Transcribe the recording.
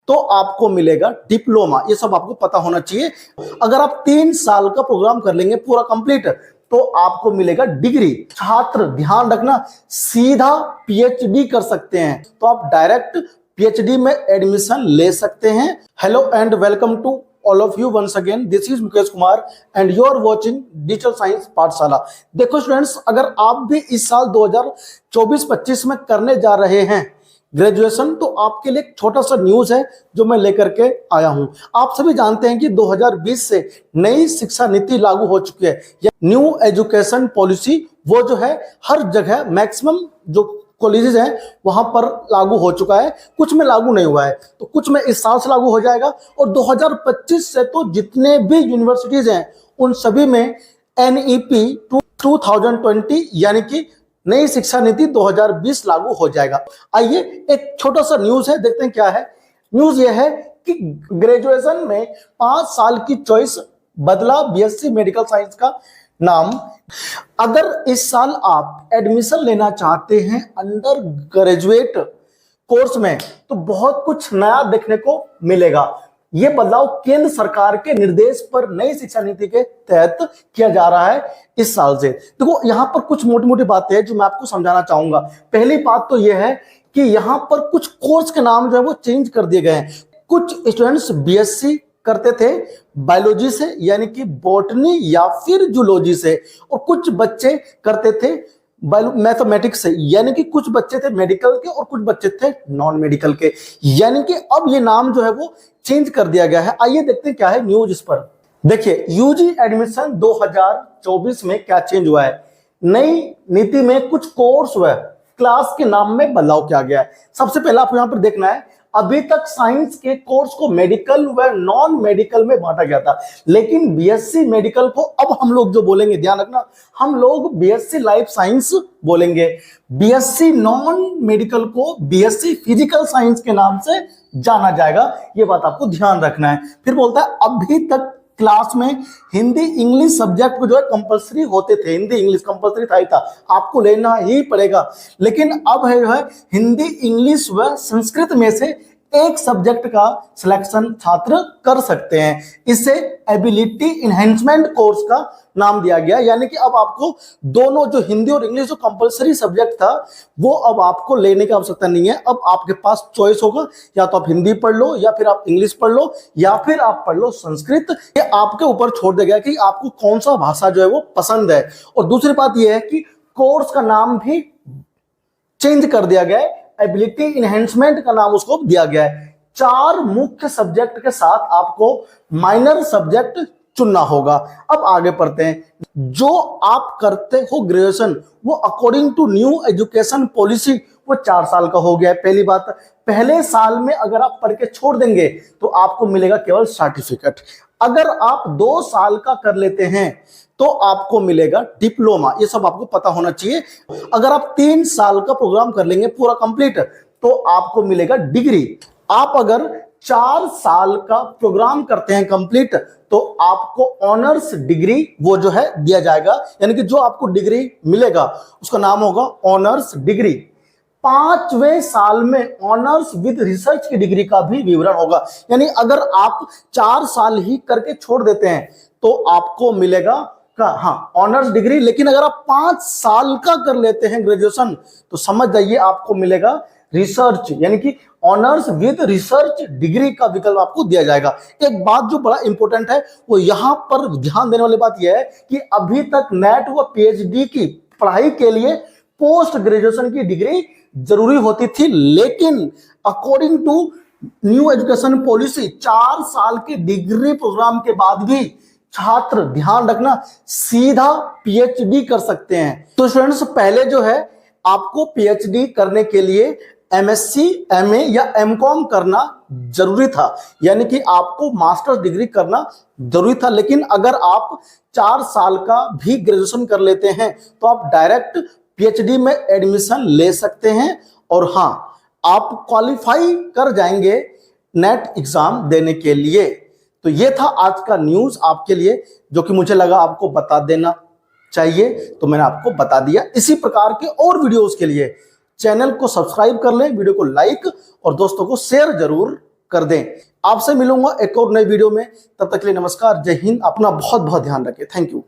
तो आपको मिलेगा डिप्लोमा। ये सब आपको पता होना चाहिए। अगर आप 3 साल का प्रोग्राम कर लेंगे पूरा कंप्लीट, तो आपको मिलेगा डिग्री। छात्र ध्यान रखना, सीधा पीएचडी कर सकते हैं, तो आप डायरेक्ट पीएचडी में एडमिशन ले सकते हैं। Hello and welcome to all of you once again, this is Mukesh Kumar and you are watching digital science Pathshala. देखो स्टूडेंट्स, अगर आप भी इस साल 2024-25 में करने जा रहे हैं ग्रेजुएशन, तो आपके लिए एक छोटा सा न्यूज है जो मैं लेकर के आया हूं। आप सभी जानते हैं कि 2020 से नई शिक्षा नीति लागू हो चुकी है। न्यू एजुकेशन पॉलिसी वो जो है हर जगह मैक्सिमम जो कॉलेजेस हैं वहां पर लागू हो चुका है, कुछ में लागू नहीं हुआ है, तो कुछ में इस साल से लागू हो जाएगा। और 2025 से तो जितने भी यूनिवर्सिटीज हैं उन सभी में NEP 2020 यानी कि नई शिक्षा नीति 2020 लागू हो जाएगा। आइए एक छोटा सा न्यूज है, देखते हैं क्या है। न्यूज ये है कि ग्रेजुएशन में 5 साल की चॉइस बदला BSc मेडिकल साइंस का नाम। अगर इस साल आप एडमिशन लेना चाहते हैं अंडर ग्रेजुएट कोर्स में, तो बहुत कुछ नया देखने को मिलेगा। यह बदलाव केंद्र सरकार के निर्देश पर नई शिक्षा नीति के तहत किया जा रहा है इस साल से। देखो यहां पर कुछ मोटी मोटी बातें हैं जो मैं आपको समझाना चाहूंगा। पहली बात तो यह है कि यहां पर कुछ कोर्स के नाम जो है वो चेंज कर दिए गए हैं। कुछ स्टूडेंट्स BSc करते थे बायोलॉजी से यानी कि बॉटनी या फिर जूलॉजी से, और कुछ बच्चे करते थे मैथमेटिक्स से यानी कि कुछ बच्चे थे मेडिकल के और कुछ बच्चे थे नॉन मेडिकल के, यानी कि अब ये नाम जो है वो चेंज कर दिया गया है। आइए देखते हैं क्या है न्यूज इस पर। देखिए यूजी एडमिशन 2024 में क्या चेंज हुआ है। नई नीति में कुछ कोर्स व क्लास के नाम में बदलाव किया गया है। सबसे पहला आपको यहां पर देखना है, अभी तक साइंस के कोर्स को मेडिकल व नॉन मेडिकल में बांटा गया था, लेकिन BSc मेडिकल को अब हम लोग जो बोलेंगे, ध्यान रखना, हम लोग BSc लाइफ साइंस बोलेंगे। BSc नॉन मेडिकल को BSc फिजिकल साइंस के नाम से जाना जाएगा। ये बात आपको ध्यान रखना है। फिर बोलता है अभी तक क्लास में हिंदी इंग्लिश सब्जेक्ट को जो है कंपलसरी होते थे, हिंदी इंग्लिश कंपलसरी था, आपको लेना ही पड़ेगा, लेकिन अब है जो है हिंदी इंग्लिश व संस्कृत में से एक सब्जेक्ट का सिलेक्शन छात्र कर सकते हैं। इसे एबिलिटी इनहेंसमेंट कोर्स का नाम दिया गया, यानी कि अब आपको दोनों जो हिंदी और इंग्लिश जो कंपलसरी सब्जेक्ट था वो अब आपको लेने की आवश्यकता नहीं है। अब आपके पास चॉइस होगा, या तो आप हिंदी पढ़ लो या फिर आप इंग्लिश पढ़ लो या फिर आप पढ़ लो संस्कृत। ये आपके ऊपर छोड़ दिया गया कि आपको कौन सा भाषा जो है वो पसंद है। और दूसरी बात यह है कि कोर्स का नाम भी चेंज कर दिया गया है, एबिलिटी इनहेंसमेंट का नाम उसको दिया गया है। 4 मुख्य सब्जेक्ट के साथ आपको माइनर सब्जेक्ट चुनना होगा। अब आगे पढ़ते हैं। जो आप करते हो ग्रेजुएशन वो according to new education policy वो 4 साल का हो गया है। पहली बात, पहले साल में अगर आप पढ़ के छोड़ देंगे तो आपको मिलेगा केवल सर्टिफिकेट। अगर आप 2 साल का कर लेते हैं तो आपको मिलेगा डिप्लोमा। ये सब आपको पता होना चाहिए। अगर आप 3 साल का प्रोग्राम कर लेंगे पूरा कंप्लीट, तो आपको मिलेगा डिग्री। आप अगर 4 साल का प्रोग्राम करते हैं कंप्लीट, तो आपको ऑनर्स डिग्री वो जो है दिया जाएगा, यानी कि जो आपको डिग्री मिलेगा उसका नाम होगा ऑनर्स डिग्री। 5वें साल में ऑनर्स विद रिसर्च की डिग्री का भी विवरण होगा, यानी अगर आप 4 साल ही करके छोड़ देते हैं तो आपको मिलेगा ऑनर्स डिग्री। लेकिन अगर आप 5 साल का कर लेते हैं ग्रेजुएशन, तो समझ जाइए आपको मिलेगा रिसर्च, यानी कि ऑनर्स विद रिसर्च डिग्री का विकल्प आपको दिया जाएगा। एक बात जो बड़ा इंपॉर्टेंट है वो यहां पर ध्यान देने वाली बात यह है कि अभी तक नेट व PhD की पढ़ाई के लिए पोस्ट ग्रेजुएशन की डिग्री जरूरी होती थी, लेकिन according to new education policy 4 साल के डिग्री प्रोग्राम के बाद भी छात्र, ध्यान रखना, सीधा PhD कर सकते हैं। तो स्टूडेंट्स, पहले जो है आपको PhD करने के लिए MSc MA या MCOM करना जरूरी था, यानी कि आपको मास्टर्स डिग्री करना जरूरी था। लेकिन अगर आप 4 साल का भी ग्रेजुएशन कर लेते हैं तो आप डायरेक्ट PhD में एडमिशन ले सकते हैं, और हाँ, आप क्वालिफाई कर जाएंगे नेट एग्जाम देने के लिए। तो ये था आज का न्यूज आपके लिए, जो कि मुझे लगा आपको बता देना चाहिए, तो मैंने आपको बता दिया। इसी प्रकार के और वीडियोस के लिए चैनल को सब्सक्राइब कर लें, वीडियो को लाइक और दोस्तों को शेयर जरूर कर दें। आपसे मिलूंगा एक और नई वीडियो में, तब तक के लिए नमस्कार, जय हिंद, अपना बहुत बहुत ध्यान रखें। Thank you.